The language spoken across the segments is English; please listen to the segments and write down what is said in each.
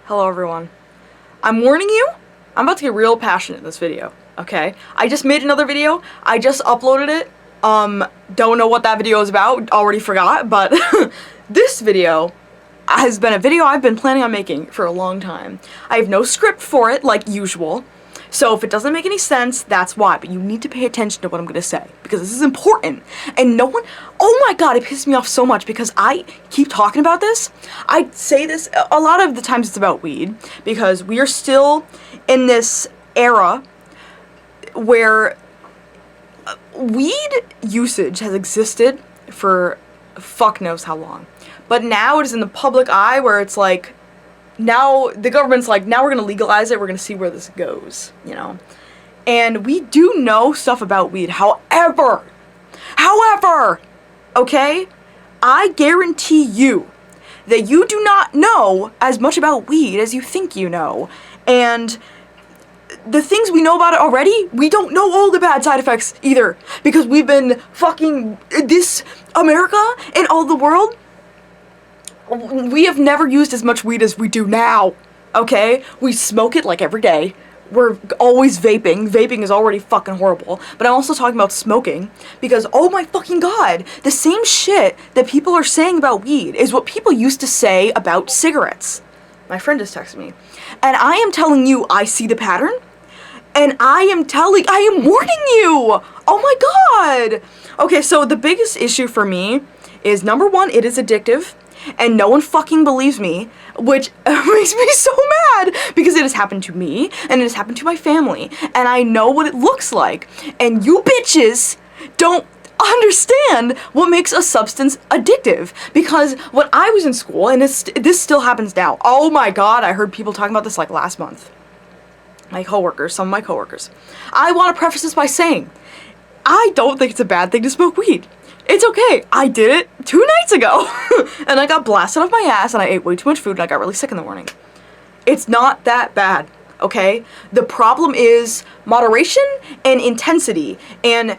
Hello everyone. I'm warning you, I'm about to get real passionate in this video, okay? I just made another video, I just uploaded it, don't know what that video is about, already forgot, but this video has been a video I've been planning on making for a long time. I have no script for it, like usual, so if it doesn't make any sense, that's why, but you need to pay attention to what I'm gonna say, because this is important, and no one, oh my god, it pisses me off so much, because I keep talking about this. I say this, a lot of the times it's about weed, because we are still in this era where weed usage has existed for fuck knows how long, but now it is in the public eye where it's like, now the government's like, now we're gonna legalize it, we're gonna see where this goes, you know? And we do know stuff about weed, however, okay, I guarantee you that you do not know as much about weed as you think you know, and the things we know about it already, we don't know all the bad side effects either, because we've been fucking, this America and all the world, we have never used as much weed as we do now, okay? We smoke it like every day. We're always vaping. Vaping is already fucking horrible. But I'm also talking about smoking because, oh my fucking god, the same shit that people are saying about weed is what people used to say about cigarettes. My friend just texted me. And I am telling you, I see the pattern. And I am warning you! Oh my god! Okay, so the biggest issue for me is, number one, it is addictive. And no one fucking believes me, which makes me so mad, because it has happened to me, and it has happened to my family, and I know what it looks like, and you bitches don't understand what makes a substance addictive, because when I was in school, and this still happens now, oh my god, I heard people talking about this like last month, some of my coworkers. I want to preface this by saying, I don't think it's a bad thing to smoke weed. It's okay. I did it 2 nights ago, and I got blasted off my ass, and I ate way too much food, and I got really sick in the morning. It's not that bad, okay? The problem is moderation and intensity, and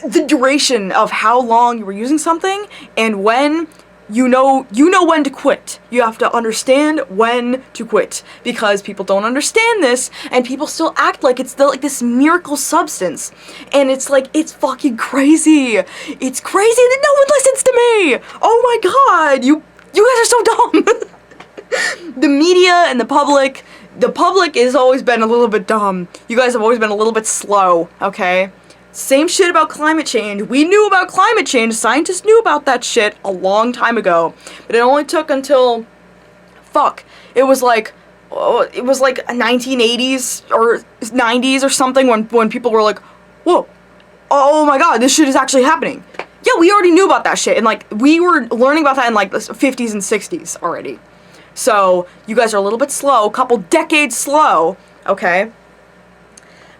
the duration of how long you were using something, and when you know when to quit. You have to understand when to quit, because people don't understand this, and people still act like it's like this miracle substance, and it's like, it's fucking crazy. It's crazy that no one listens to me. Oh my god, you guys are so dumb. The media and the public has always been a little bit dumb. You guys have always been a little bit slow, okay? Same shit about climate change. We knew about climate change. Scientists knew about that shit a long time ago. But it only took until, it was like 1980s or 90s or something when people were like, whoa, oh my god, this shit is actually happening. Yeah, we already knew about that shit. And like, we were learning about that in like the 50s and 60s already. So, you guys are a little bit slow, a couple decades slow, okay?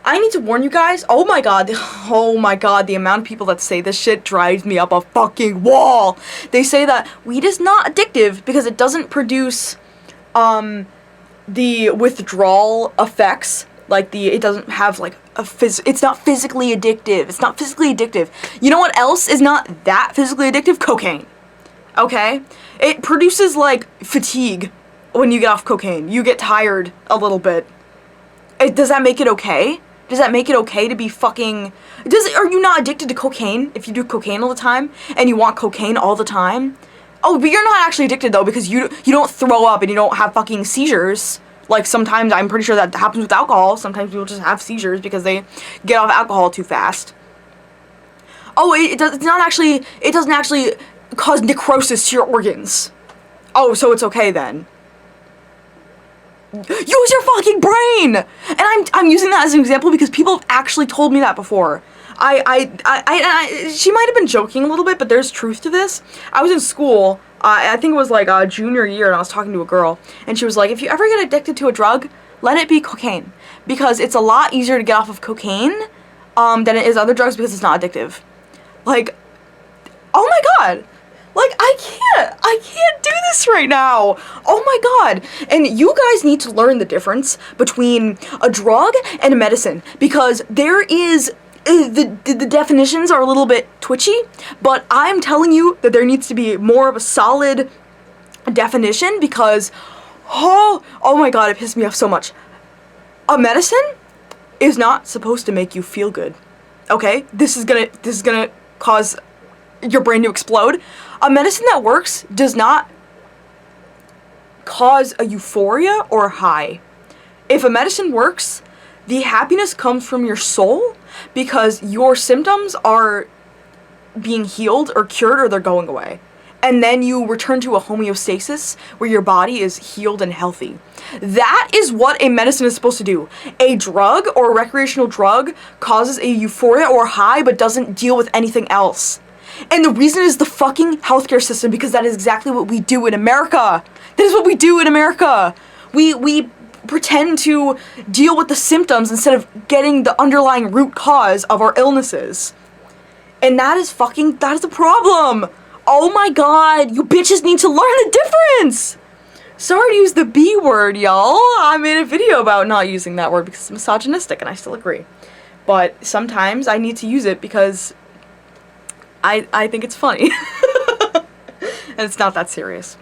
I need to warn you guys, oh my god, the amount of people that say this shit drives me up a fucking wall. They say that weed is not addictive because it doesn't produce, the withdrawal effects, like it doesn't have like it's not physically addictive, it's not physically addictive. You know what else is not that physically addictive? Cocaine, okay? It produces like fatigue when you get off cocaine. You get tired a little bit. Does that make it okay? Does that make it okay to be fucking... Are you not addicted to cocaine if you do cocaine all the time? And you want cocaine all the time? Oh, but you're not actually addicted though, because you don't throw up and you don't have fucking seizures. Like sometimes, I'm pretty sure that happens with alcohol. Sometimes people just have seizures because they get off alcohol too fast. Oh, it doesn't actually cause necrosis to your organs. Oh, so it's okay then. Use your fucking brain! And I'm using that as an example because people have actually told me that before. She might have been joking a little bit, but there's truth to this. I was in school, I think it was like junior year, and I was talking to a girl, and she was like, if you ever get addicted to a drug, let it be cocaine. Because it's a lot easier to get off of cocaine, than it is other drugs because it's not addictive. Like, oh my god! Like, I can't do this right now. Oh my god. And you guys need to learn the difference between a drug and a medicine, because there is, the definitions are a little bit twitchy, but I'm telling you that there needs to be more of a solid definition, because Oh my god, it pissed me off so much. A medicine is not supposed to make you feel good. Okay? This is gonna cause your brain to explode. A medicine that works does not cause a euphoria or a high. If a medicine works, the happiness comes from your soul because your symptoms are being healed or cured or they're going away. And then you return to a homeostasis where your body is healed and healthy. That is what a medicine is supposed to do. A drug or a recreational drug causes a euphoria or high but doesn't deal with anything else. And the reason is the fucking healthcare system, because that is exactly what we do in America. That is what we do in America. We pretend to deal with the symptoms instead of getting the underlying root cause of our illnesses. And that is a problem. Oh my god, you bitches need to learn the difference! Sorry to use the B word, y'all. I made a video about not using that word because it's misogynistic, and I still agree. But sometimes I need to use it because I think it's funny. And it's not that serious.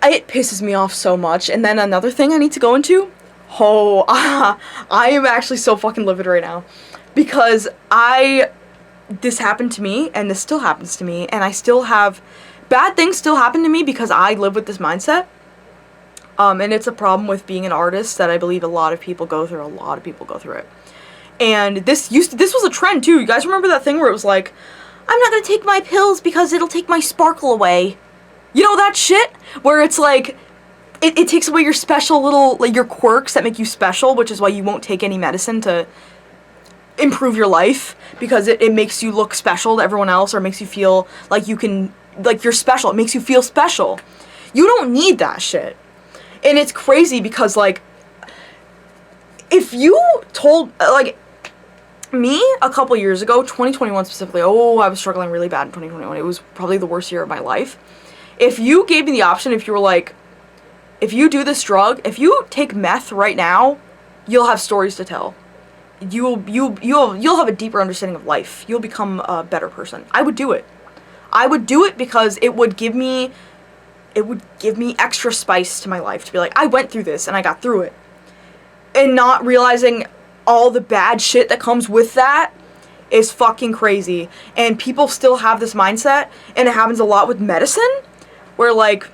It pisses me off so much. And then another thing I need to go into. I am actually so fucking livid right now. Because this happened to me, and this still happens to me, and I still have bad things still happen to me because I live with this mindset. And it's a problem with being an artist that I believe a lot of people go through. A lot of people go through it. And this was a trend too. You guys remember that thing where it was like, I'm not gonna take my pills because it'll take my sparkle away. You know that shit? Where it's like, it takes away your special little, like, your quirks that make you special, which is why you won't take any medicine to improve your life, because it makes you look special to everyone else, or makes you feel like you can, like, you're special. It makes you feel special. You don't need that shit. And it's crazy because, like, if you told, like, me a couple years ago, 2021 specifically, I was struggling really bad in 2021. It was probably the worst year of my life. If you gave me the option, if you were like, if you do this drug, if you take meth right now, you'll have stories to tell. You'll have a deeper understanding of life. You'll become a better person. I would do it. I would do it because it would give me extra spice to my life to be like, I went through this and I got through it. And not realizing all the bad shit that comes with that is fucking crazy. And people still have this mindset, and it happens a lot with medicine, where, like,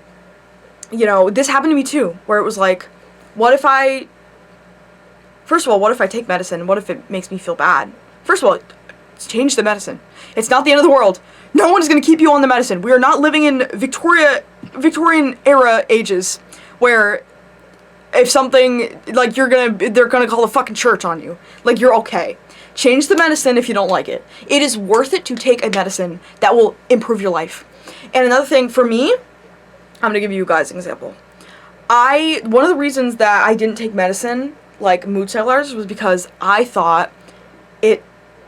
you know, this happened to me too, where it was like, first of all, what if I take medicine? What if it makes me feel bad? First of all, change the medicine. It's not the end of the world. No one is going to keep you on the medicine. We are not living in Victorian era ages where if something, like, they're gonna call the fucking church on you. Like, you're okay. Change the medicine if you don't like it. It is worth it to take a medicine that will improve your life. And another thing, for me, I'm gonna give you guys an example. One of the reasons that I didn't take medicine, like mood stabilizers, was because I thought it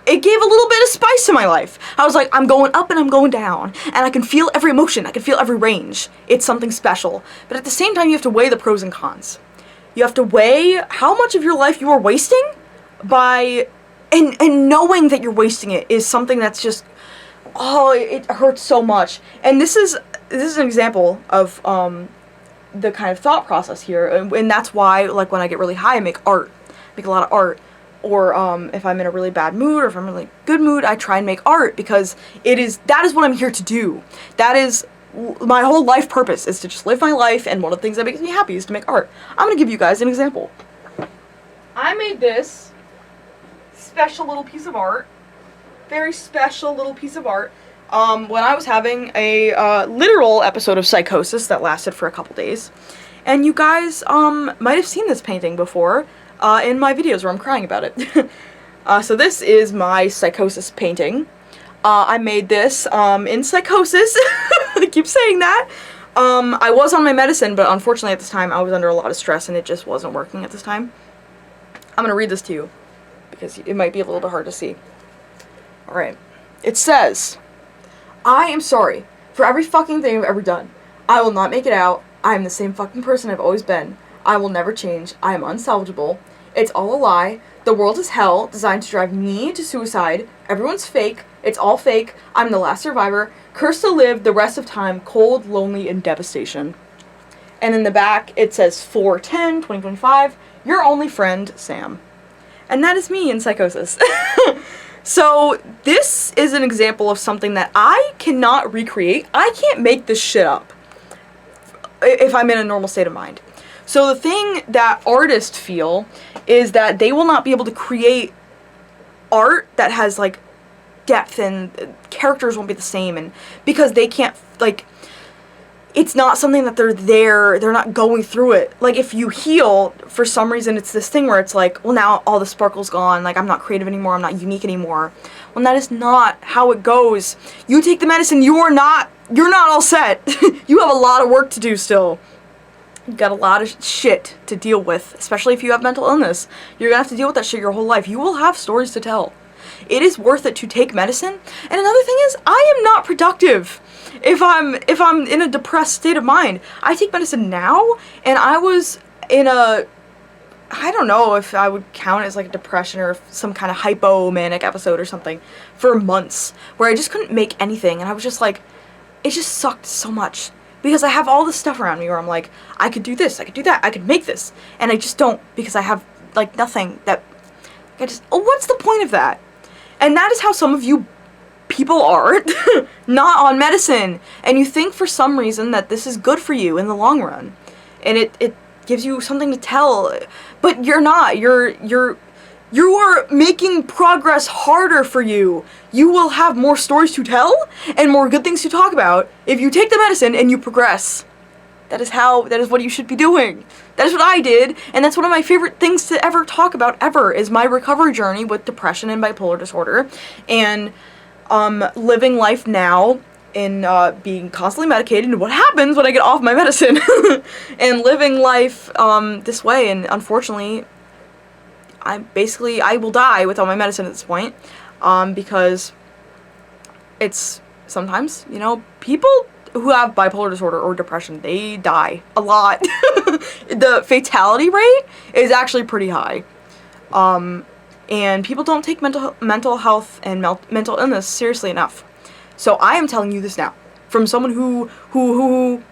gave a little bit of spice to my life. I was like, I'm going up and I'm going down, and I can feel every emotion, I can feel every range. It's something special. But at the same time, you have to weigh the pros and cons. You have to weigh how much of your life you are wasting by, and knowing that you're wasting it is something that's just, it hurts so much. And this is an example of the kind of thought process here, and that's why, like, when I get really high, I make art, make a lot of art. Or if I'm in a really bad mood, or if I'm in a really good mood, I try and make art, because that is what I'm here to do. That is my whole life purpose, is to just live my life, and one of the things that makes me happy is to make art. I'm gonna give you guys an example. I made this special little piece of art, very special little piece of art, when I was having a literal episode of psychosis that lasted for a couple days. And you guys might have seen this painting before in my videos where I'm crying about it. So this is my psychosis painting. I made this in psychosis. I keep saying that. I was on my medicine, but unfortunately at this time I was under a lot of stress and it just wasn't working at this time. I'm gonna read this to you because it might be a little bit hard to see. Alright. It says, I am sorry for every fucking thing I've ever done. I will not make it out. I am the same fucking person I've always been. I will never change. I am unsalvageable. It's all a lie. The world is hell, designed to drive me to suicide. Everyone's fake. It's all fake. I'm the last survivor. Cursed to live the rest of time, cold, lonely, and devastation. And in the back, it says 4/10/2025, your only friend, Sam. And that is me in psychosis. So this is an example of something that I cannot recreate. I can't make this shit up if I'm in a normal state of mind. So the thing that artists feel is that they will not be able to create art that has, like, depth, and characters won't be the same, and because they can't, like, it's not something that they're not going through it. Like, if you heal, for some reason, it's this thing where it's like, well, now all the sparkle's gone, like, I'm not creative anymore, I'm not unique anymore. When that is not how it goes. You take the medicine, you're not all set. You have a lot of work to do still. You've got a lot of shit to deal with, especially if you have mental illness. You're gonna have to deal with that shit your whole life. You will have stories to tell. It is worth it to take medicine. And another thing is, I am not productive if I'm in a depressed state of mind. I take medicine now, and I was in a, I don't know if I would count it as like a depression or some kind of hypomanic episode or something, for months, where I just couldn't make anything, and I was just like, it just sucked so much. Because I have all this stuff around me where I'm like, I could do this, I could do that, I could make this, and I just don't, because I have, like, nothing that, what's the point of that? And that is how some of you people are, not on medicine, and you think for some reason that this is good for you in the long run, and it gives you something to tell, but you're not, you are making progress harder for you. You will have more stories to tell and more good things to talk about if you take the medicine and you progress. That is what you should be doing. That is what I did, and that's one of my favorite things to ever talk about ever, is my recovery journey with depression and bipolar disorder, and living life now in being constantly medicated, and what happens when I get off my medicine, and living life this way, and unfortunately, I will die without my medicine at this point, because it's sometimes, you know, people who have bipolar disorder or depression, they die a lot. The fatality rate is actually pretty high, and people don't take mental health and mental illness seriously enough. So I am telling you this now, from someone who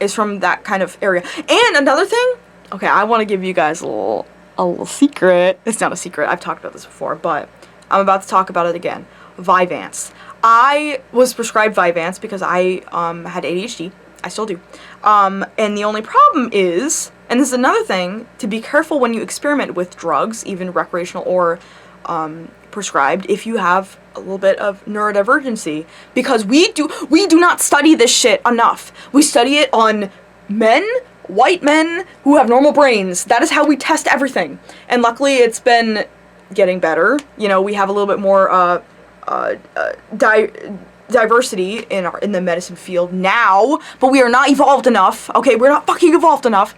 is from that kind of area. And another thing, okay, I want to give you guys a little secret. It's not a secret, I've talked about this before, but I'm about to talk about it again. Vyvanse. I was prescribed Vyvanse because I had ADHD. I still do. And the only problem is, and this is another thing, to be careful when you experiment with drugs, even recreational or prescribed, if you have a little bit of neurodivergency, because we do not study this shit enough. We study it on white men who have normal brains. That is how we test everything. And luckily it's been getting better. You know, we have a little bit more diversity in the medicine field now, but we are not evolved enough. Okay, we're not fucking evolved enough.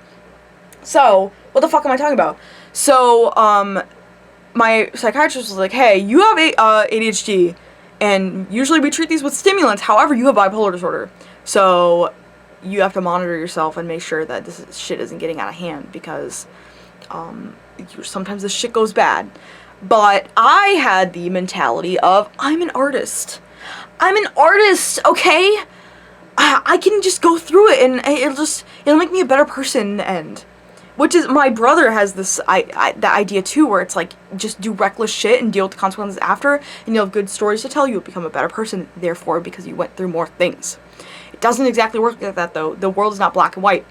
So, what the fuck am I talking about? So, my psychiatrist was like, hey, you have ADHD, and usually we treat these with stimulants. However, you have bipolar disorder. So, you have to monitor yourself and make sure that this shit isn't getting out of hand, because sometimes this shit goes bad. But I had the mentality of, I'm an artist. I'm an artist, okay? I can just go through it, and it'll make me a better person in the end. Which is, my brother has this the idea too, where it's like, just do reckless shit and deal with the consequences after, and you'll have good stories to tell. You'll become a better person, therefore, because you went through more things. It doesn't exactly work like that, though. The world is not black and white.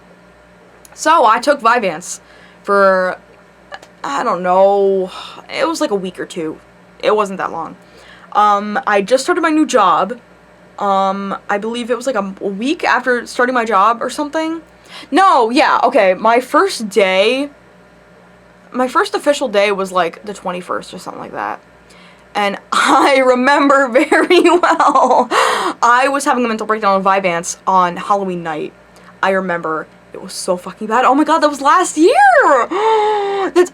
So I took Vyvanse for, I don't know, it was like a week or two. It wasn't that long. I just started my new job. I believe it was like a week after starting my job or something. No, yeah, okay, my first official day was like the 21st or something like that. And I remember very well, I was having a mental breakdown on Vyvanse on Halloween night. I remember, it was so fucking bad. Oh my god, that was last year!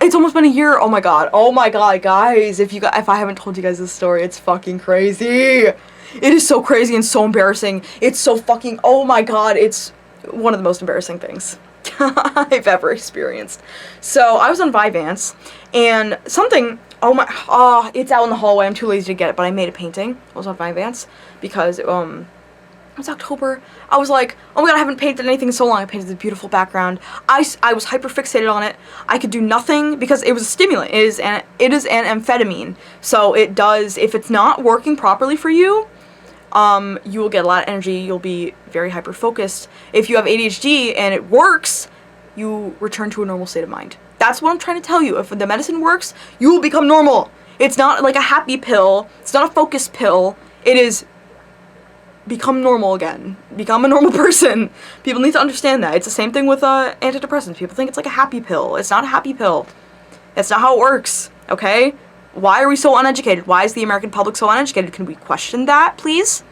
It's almost been a year. Oh my god, guys, if I haven't told you guys this story, it's fucking crazy. It is so crazy and so embarrassing. It's so fucking, oh my god, it's one of the most embarrassing things I've ever experienced. So I was on Vyvanse, and something, it's out in the hallway, I'm too lazy to get it, but I made a painting. I was on Vyvanse because it was October. I was like, oh my god, I haven't painted anything in so long. I painted this beautiful background. I was hyper fixated on it. I could do nothing because it was a stimulant. It is an amphetamine. So it does, if it's not working properly for you, you will get a lot of energy. You'll be very hyper focused. If you have ADHD and it works, you return to a normal state of mind. That's what I'm trying to tell you. If the medicine works, you will become normal. It's not like a happy pill. It's not a focus pill. It is become normal again. Become a normal person. People need to understand that. It's the same thing with antidepressants. People think it's like a happy pill. It's not a happy pill. That's not how it works, okay? Why are we so uneducated? Why is the American public so uneducated? Can we question that, please?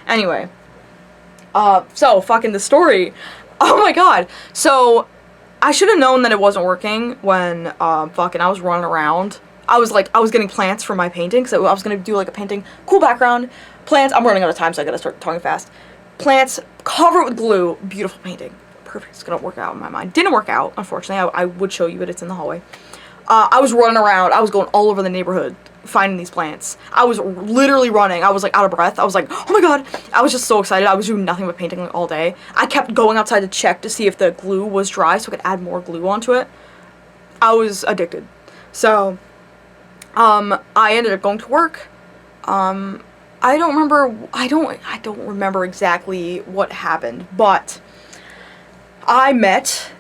Anyway. So, fucking the story. Oh my god. So, I should have known that it wasn't working when, fucking I was running around. I was getting plants for my painting, so I was gonna do like a painting, cool background, plants, I'm running out of time, so I gotta start talking fast. Plants, cover it with glue, beautiful painting. Perfect, it's gonna work out in my mind. Didn't work out, unfortunately. I would show you, but it's in the hallway. I was running around, I was going all over the neighborhood, finding these plants. I was literally running, I was like out of breath, I was like, oh my god, I was just so excited. I was doing nothing but painting like all day. I kept going outside to check to see if the glue was dry so I could add more glue onto it. I was addicted. So, I ended up going to work. I don't remember exactly what happened, but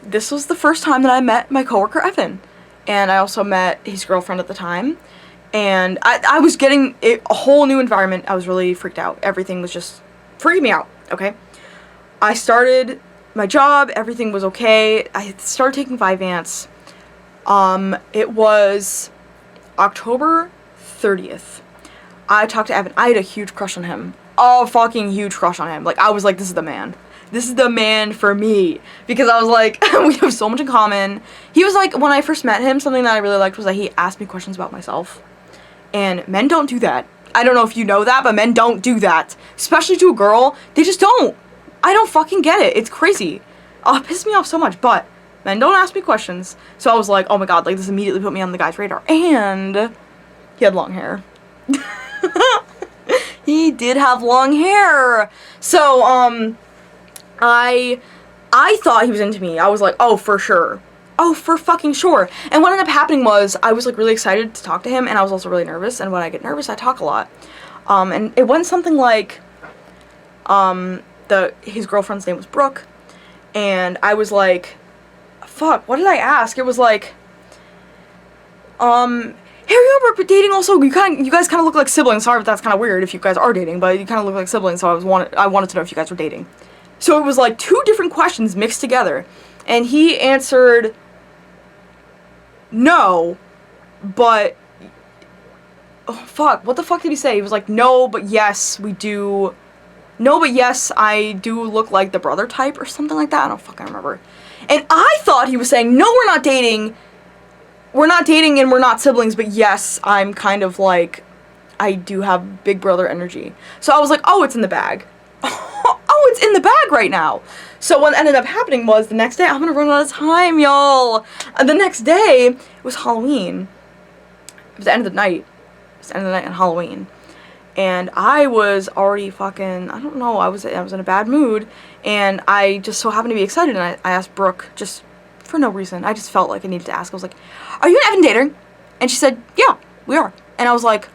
this was the first time that I met my coworker Evan, and I also met his girlfriend at the time, and I was getting a whole new environment. I was really freaked out. Everything was just freaking me out, okay? I started my job, everything was okay. I started taking Vyvanse. It was October 30th. I talked to Evan. I had a huge crush on him. A fucking huge crush on him. Like, I was like, this is the man. This is the man for me. Because I was like, we have so much in common. He was like, when I first met him, something that I really liked was that he asked me questions about myself. And men don't do that. I don't know if you know that, but men don't do that. Especially to a girl. They just don't. I don't fucking get it. It's crazy. Oh, it pisses me off so much, but men don't ask me questions. So I was like, oh my god, like, this immediately put me on the guy's radar. And he had long hair. He did have long hair. So, I thought he was into me. I was like, oh, for sure. Oh, for fucking sure. And what ended up happening was, I was like really excited to talk to him, and I was also really nervous, and when I get nervous, I talk a lot. And it went something like, his girlfriend's name was Brooke, and I was like, fuck, what did I ask? It was like, hey, we're dating also, you guys kind of look like siblings. Sorry if that's kind of weird if you guys are dating, but you kind of look like siblings, so I wanted to know if you guys were dating. So it was like two different questions mixed together, and he answered no, but, oh fuck, what the fuck did he say? He was like, no, but yes, we do, no, but yes, I do look like the brother type, or something like that. I don't fucking remember. And I thought he was saying, no, we're not dating and we're not siblings, but yes, I'm kind of like, I do have big brother energy. So I was like, oh, it's in the bag. Oh, it's in the bag right now. So what ended up happening was, the next day, I'm gonna run out of time, y'all. The next day, it was Halloween. It was the end of the night. It was the end of the night on Halloween. And I was already fucking, I don't know, I was in a bad mood, and I just so happened to be excited, and I asked Brooke, just for no reason. I just felt like I needed to ask. I was like, are you and Evan dating? And she said, yeah, we are. And I was like,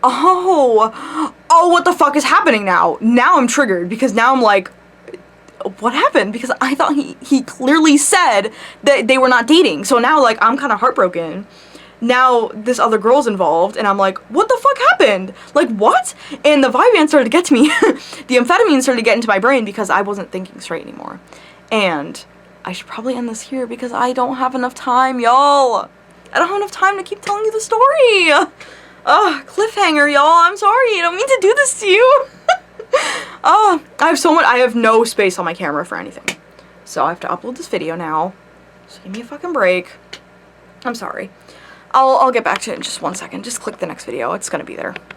oh, what the fuck is happening now? Now I'm triggered, because now I'm like, what happened? Because I thought he clearly said that they were not dating. So now, like, I'm kind of heartbroken. Now this other girl's involved, and I'm like, what the fuck happened? Like, what? And the Vyvanse started to get to me. The amphetamine started to get into my brain because I wasn't thinking straight anymore. And I should probably end this here because I don't have enough time, y'all. I don't have enough time to keep telling you the story. Ugh, cliffhanger, y'all. I'm sorry. I don't mean to do this to you. I have no space on my camera for anything. So I have to upload this video now. So give me a fucking break. I'm sorry. I'll get back to it in just 1 second. Just click the next video. It's gonna be there.